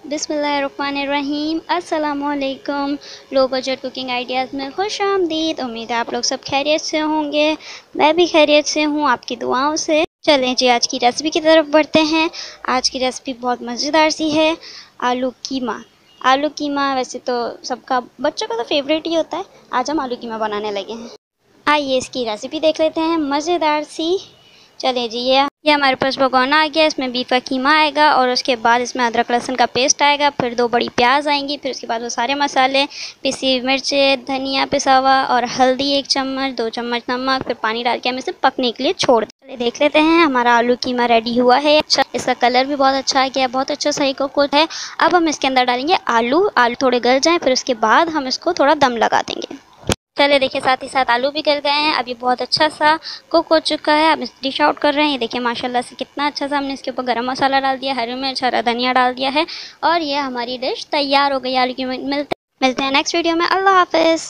बिस्मिल्लाहिर्रहमानिर्रहीम। अस्सलामुअलैकुम। Low budget cooking ideas में खुश आमदीद। उम्मीद है आप लोग सब खैरियत से होंगे। मैं भी खैरियत से हूँ आपकी दुआओं से। चलें जी आज की रेसिपी की तरफ बढ़ते हैं। आज की रेसिपी बहुत मज़ेदार सी है, आलू कीमा। आलू कीमा वैसे तो सबका बच्चों का तो फेवरेट ही होता है। आज हम आलू कीमा बनाने लगे हैं। आइए इसकी रेसिपी देख लेते हैं मज़ेदार सी। चलिए जी ये हमारे पास भगोना आ गया। इसमें बीफ का कीमा आएगा और उसके बाद इसमें अदरक लहसुन का पेस्ट आएगा, फिर 2 बड़ी प्याज आएंगी, फिर उसके बाद वो सारे मसाले, पिसी मिर्चें, धनिया पिसा हुआ और हल्दी 1 चम्मच, 2 चम्मच नमक, फिर पानी डाल के हम इसे पकने के लिए छोड़ दें। चलिए देख लेते हैं हमारा आलू कीमा रेडी हुआ है। अच्छा, इसका कलर भी बहुत अच्छा आ गया, बहुत अच्छा सही कुक है। अब हम इसके अंदर डालेंगे आलू थोड़े गल जाएँ, फिर उसके बाद हम इसको थोड़ा दम लगा देंगे। चलिए देखिए साथ ही साथ आलू भी गल गए हैं। अब ये बहुत अच्छा सा कुक हो चुका है। अब इस डिश आउट कर रहे हैं। ये देखिए माशाल्लाह से कितना अच्छा सा हमने इसके ऊपर गरम मसाला डाल दिया, हरी मिर्च, हरा धनिया डाल दिया है और ये हमारी डिश तैयार हो गई आलू की। मिलते हैं नेक्स्ट वीडियो में। अल्लाह हाफिज़।